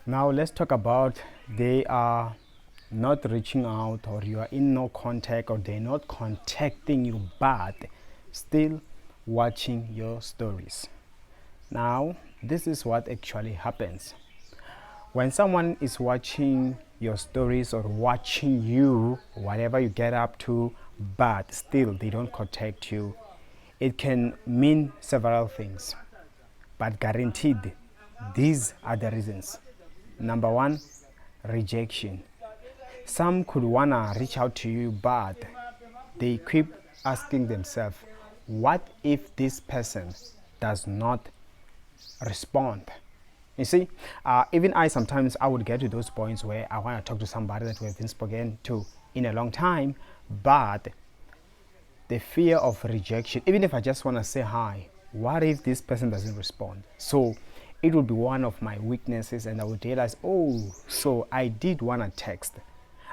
Now let's talk about they are not reaching out, or you are in no contact, or they're not contacting you but still watching your stories. Now this is what actually happens when someone is watching your stories or watching you, whatever you get up to, but still they don't contact you. It can mean several things, but guaranteed, these are the reasons. Number one, rejection. Some could wanna reach out to you, but they keep asking themselves, what if this person does not respond? You see, even I sometimes I would get to those points where I want to talk to somebody that we have been spoken to in a long time, but the fear of rejection, even if I just want to say hi, what if this person doesn't respond? So it would be one of my weaknesses, and I would realize, oh, so I did want to text,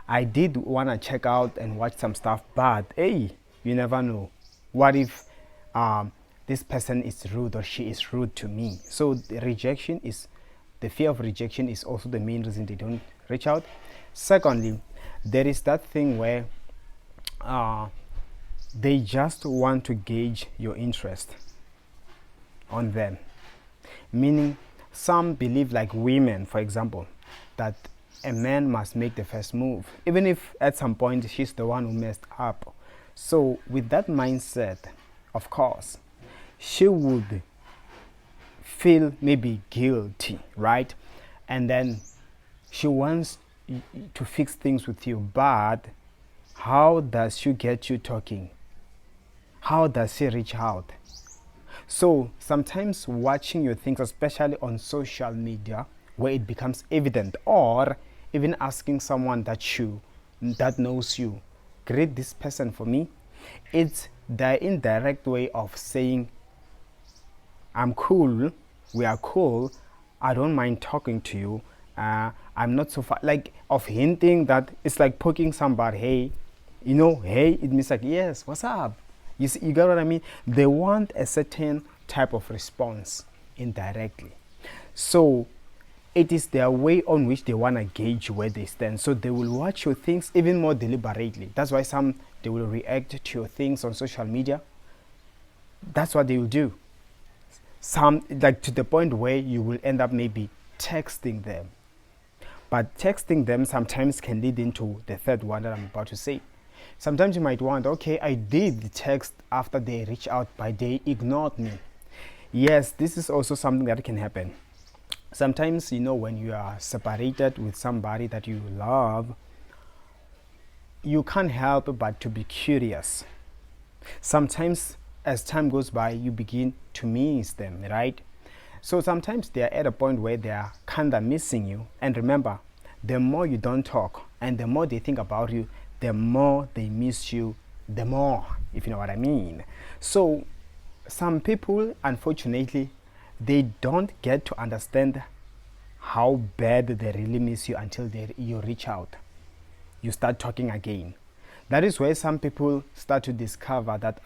I did want to check out and watch some stuff, but hey, you never know. What if this person is rude or she is rude to me? So the fear of rejection is also the main reason they don't reach out. Secondly, there is that thing where uh, they just want to gauge your interest on them. Meaning, some believe, like women, for example, that a man must make the first move, even if at some point she's the one who messed up. So, with that mindset, of course, she would feel maybe guilty, right? And then she wants to fix things with you, but how does she get you talking? How does she reach out? So sometimes watching your things, especially on social media, where it becomes evident, or even asking someone that knows you, greet this person for me, it's the indirect way of saying, I'm cool, we are cool, I don't mind talking to you, I'm not so far, like of hinting that it's like poking somebody, hey, hey, it means like, yes, what's up? You see, you got what I mean? They want a certain type of response indirectly. So it is their way on which they want to gauge where they stand. So they will watch your things even more deliberately. That's why some they will react to your things on social media. That's what they will do. Some, like, to the point where you will end up maybe texting them. But texting them sometimes can lead into the third one that I'm about to say. Sometimes you might want, okay, I did text after they reached out, but they ignored me. Yes, this is also something that can happen. Sometimes, when you are separated with somebody that you love, you can't help but to be curious. Sometimes, as time goes by, you begin to miss them, right? So sometimes they are at a point where they are kind of missing you. And remember, the more you don't talk and the more they think about you, the more they miss you, the more, if you know what I mean. So some people, unfortunately, they don't get to understand how bad they really miss you until you reach out. You start talking again. That is where some people start to discover that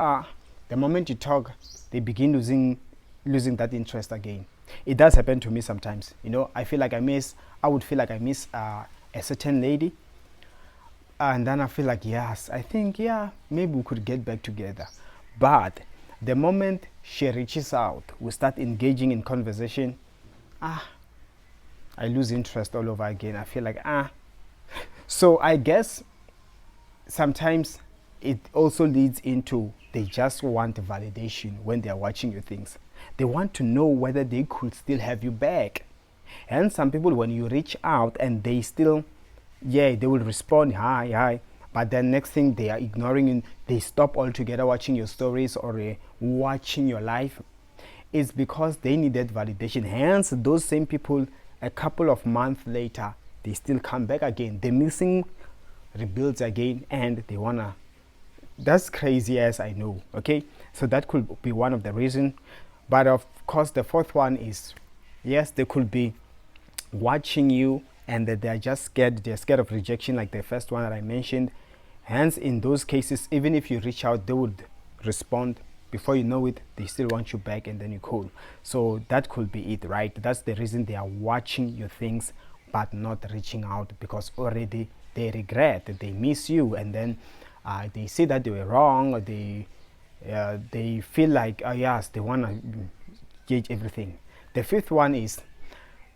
the moment you talk, they begin losing that interest again. It does happen to me sometimes. I would feel like I miss a certain lady, and then I feel like, yes, I think, yeah, maybe we could get back together. But the moment she reaches out, we start engaging in conversation, I lose interest all over again. I feel like, So I guess sometimes it also leads into they just want validation when they're watching your things. They want to know whether they could still have you back. And some people, when you reach out and they still, they will respond, hi, hi. But then next thing they are ignoring you, they stop altogether watching your stories or watching your life. It's because they needed validation. Hence, those same people, a couple of months later, they still come back again. The missing rebuilds again, and they wanna. That's crazy, as I know. Okay, so that could be one of the reasons. But of course, the fourth one is, yes, they could be watching you and that they're just scared. They're scared of rejection, like the first one that I mentioned. Hence, in those cases, even if you reach out, they would respond. Before you know it, they still want you back, and then you call. So that could be it, right? That's the reason they are watching your things but not reaching out because already they regret, they miss you, and then they see that they were wrong, or they feel like, oh yes, they want to gauge everything. The fifth one is,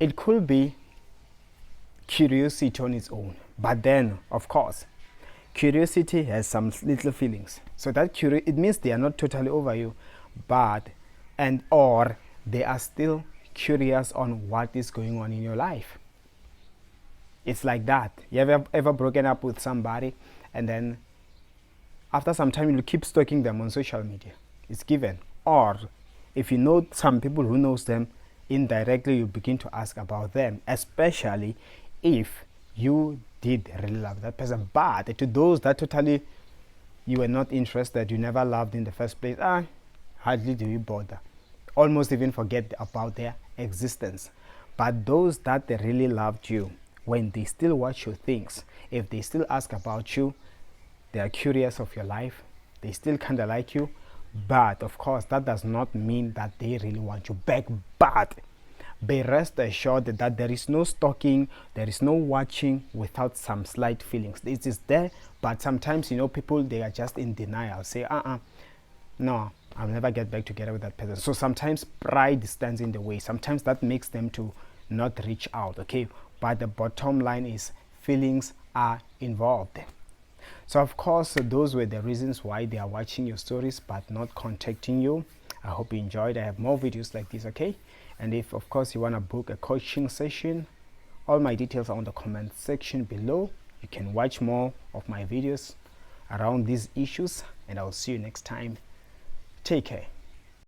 it could be curiosity on its own, but then of course curiosity has some little feelings, so that it means they are not totally over you, but or they are still curious on what is going on in your life. It's like that. You ever broken up with somebody, and then after some time you keep stalking them on social media? It's given. Or if you know some people who knows them, indirectly you begin to ask about them, especially if you did really love that person. But to those that totally you were not interested, you never loved in the first place, hardly do you bother, almost even forget about their existence. But those that they really loved you, when they still watch your things, if they still ask about you, they are curious of your life, they still kind of like you. But of course that does not mean that they really want you back. But be rest assured that there is no stalking, there is no watching without some slight feelings. It is there, but sometimes, people, they are just in denial, say no, I'll never get back together with that person. So sometimes pride stands in the way, sometimes that makes them to not reach out. Okay, but the bottom line is feelings are involved. So of course those were the reasons why they are watching your stories but not contacting you. I hope you enjoyed. I have more videos like this. Okay, and if of course you want to book a coaching session, all my details are on the comment section below. You can watch more of my videos around these issues, and I'll see you next time. Take care.